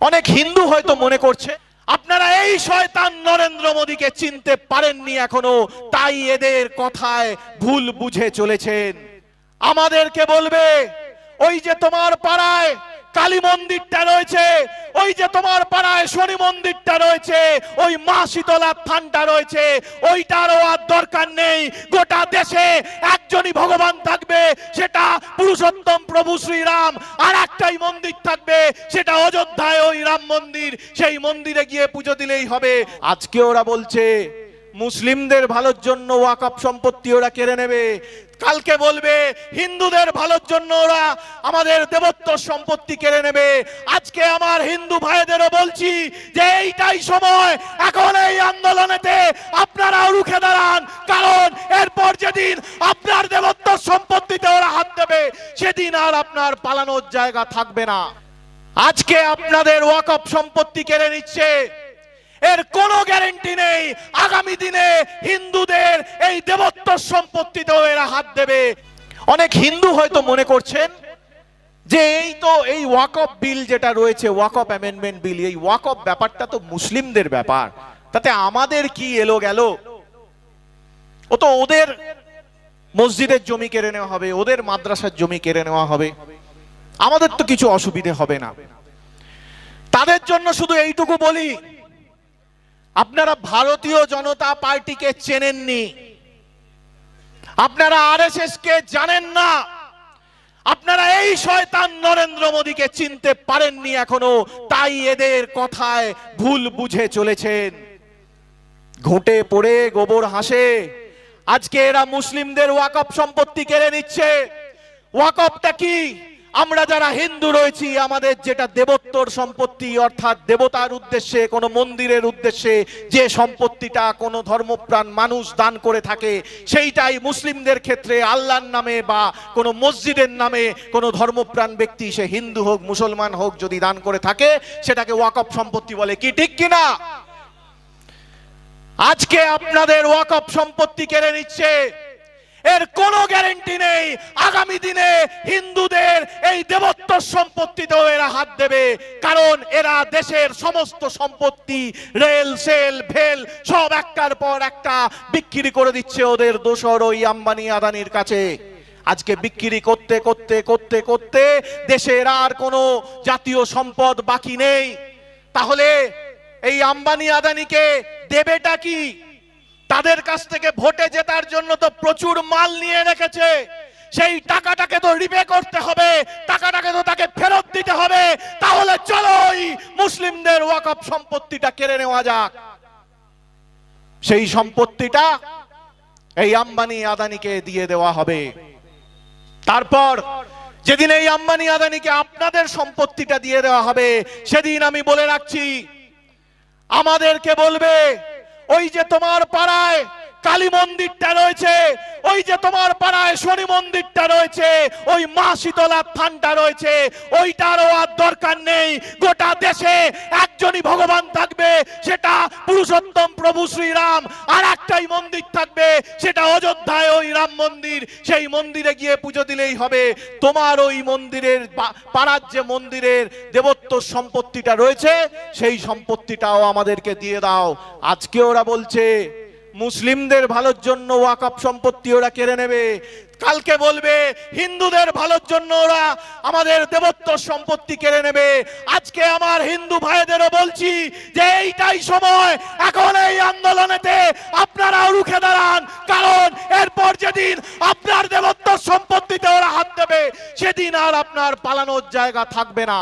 অনেক হিন্দু হয়তো মনে করছে আপনারা এই শয়তান নরেন্দ্র মোদীকে চিনতে পারেননি এখনো, তাই এদের কথায় ভুল বুঝে চলেছেন। আমাদেরকে বলবে ওই যে তোমার পাড়ায় কালী মন্দিরটা রয়েছে, ওই যে তোমার পাড়ায় শনি মন্দিরটা রয়েছে, ওই মা শীতলার থানটা রয়েছে, ওইটারও আর দরকার নেই। গোটা দেশে একজনই ভগবান থাকবে, সেটা পুরুষোত্তম প্রভু শ্রীরাম। আর একটাই মন্দির থাকবে, সেটা অযোধ্যায় ওই রাম মন্দির। সেই মন্দিরে গিয়ে পুজো দিলেই হবে। আজকে ওরা বলছে মুসলিমদের ভালোর জন্য ওয়াকফ সম্পত্তি ওরা কেড়ে নেবে, কালকে বলবে হিন্দুদের ভালোর জন্য ওরা আমাদের দেবত্ব সম্পত্তি কেড়ে নেবে। আজকে আমার হিন্দু ভাইদেরও বলছি যে এইটাই সময়, এখন এই আন্দোলনেতে আপনারা রুখে দাঁড়ান, কারণ এরপর যেদিন আপনার দেবত্ব সম্পত্তিতে ওরা হাত দেবে, সেদিন আর আপনার পালানোর জায়গা থাকবে না। আজকে আপনাদের ওয়াকফ সম্পত্তি কেড়ে নিচ্ছে, এর কোনো গ্যারান্টি নেই আগামী দিনে হিন্দুদের এই দেবত্ব সম্পত্তিতেও এরা হাত দেবে। অনেক হিন্দু হয়তো মনে করছেন যে এই ওয়াকফ বিল যেটা রয়েছে, ওয়াকফ অ্যামেন্ডমেন্ট বিল, এই ওয়াকফ ব্যাপারটা তো মুসলিমদের ব্যাপার, তাতে আমাদের কি এলো গেল? ও তো ওদের মসজিদের জমি কেড়ে নেওয়া হবে, ওদের মাদ্রাসার জমি কেড়ে নেওয়া হবে, আমাদের তো কিছু অসুবিধে হবে না। তাদের জন্য শুধু এইটুকু বলি, আপনারা ভারতীয় জনতা পার্টিকে চেনেননি, আপনারা আরএসএস কে জানেন না, আপনারা এই শয়তান নরেন্দ্র মোদীকে চিনতে পারেননি এখনো, তাই এদের কথায় ভুল বুঝে চলেছেন। ঘুঁটে পড়ে গোবর হাসে। আজকে এরা মুসলিমদের ওয়াকফ সম্পত্তি কেড়ে নিচ্ছে। ওয়াকফটা কি? আমরা যারা হিন্দু রয়েছি, আমাদের যেটা দেবত্বর সম্পত্তি, অর্থাৎ দেবতার উদ্দেশ্যে, কোন মন্দিরের উদ্দেশ্যে যে সম্পত্তিটা কোন ধর্মপ্রাণ মানুষ দান করে থাকে, সেইটাই মুসলিমদের ক্ষেত্রে আল্লাহর নামে বা কোন মসজিদের নামে কোন ধর্মপ্রাণ ব্যক্তি, সে হিন্দু হোক মুসলমান হোক, যদি দান করে থাকে, সেটাকে ওয়াকফ সম্পত্তি বলে। কি ঠিক কিনা? আজকে আপনাদের ওয়াকফ সম্পত্তি কেড়ে নিচ্ছে, এর কোনো গ্যারান্টি নেই আগামী দিনে হিন্দুদের এই দেবত্ব সম্পত্তিতেও এরা হাত দেবে, কারণ এরা দেশের সমস্ত সম্পত্তি, রেল সেল ভেল সব একটার পর একটা বিক্রি করে দিচ্ছে ওদের দোসর ওই আম্বানি আদানির কাছে। আজকে বিক্রি করতে করতে করতে করতে দেশের আর কোনো জাতীয় সম্পদ বাকি নেই। তাহলে এই আম্বানি আদানিকে দেবেটা কি? তাদের কাছ থেকে ভোটে জেতার জন্য তো প্রচুর মাল নিয়ে রেখেছে, সেই টাকাটাকে তো রিপে করতে হবে, টাকাটাকে তো তাকে ফেরত দিতে হবে। তাহলে চলো ওই মুসলিমদের ওয়াকফ সম্পত্তিটা কেড়ে নেওয়া যাক। সেই সম্পত্তিটা এই আম্বানি আদানিকে দিয়ে দেওয়া হবে। তারপর যেদিন এই আম্বানি আদানিকে আপনাদের সম্পত্তিটা দিয়ে দেওয়া হবে, সেদিন আমি বলে রাখছি, আমাদেরকে বলবে ওই যে তোমার পাড়ায় কালী মন্দিরটা রয়েছে, ওই যে তোমার পাড়ায় শনি মন্দিরটা রয়েছে, ওই মা শীতলার থানটা রয়েছে, ওইটারও আর দরকার নেই। গোটা দেশে একজনই ভগবান থাকবে, সেটা পুরুষোত্তম প্রভু শ্রীরাম। আর একটাই মন্দির থাকবে, সেটা অযোধ্যায় ওই রাম মন্দির। সেই মন্দিরে গিয়ে পুজো দিলেই হবে। তোমার ওই মন্দিরের পাড়ার যে মন্দিরের দেবত্ব সম্পত্তিটা রয়েছে, সেই সম্পত্তিটাও আমাদেরকে দিয়ে দাও। আজকে ওরা বলছে মুসলিমদের ভালোর জন্য ওয়াকফ সম্পত্তি ওরা কেড়ে নেবে, কালকে বলবে হিন্দুদের ভালোর জন্য ওরা আমাদের দেবত্ব সম্পত্তি কেড়ে নেবে। আজকে আমার হিন্দু ভাইদেরও বলছি যে এইটাই সময়, এখন এই আন্দোলনেতে আপনারা রুখে দাঁড়ান, কারণ এরপর যেদিন আপনার দেবত্ব সম্পত্তিতে ওরা হাত দেবে, সেদিন আর আপনার পালানোর জায়গা থাকবে না।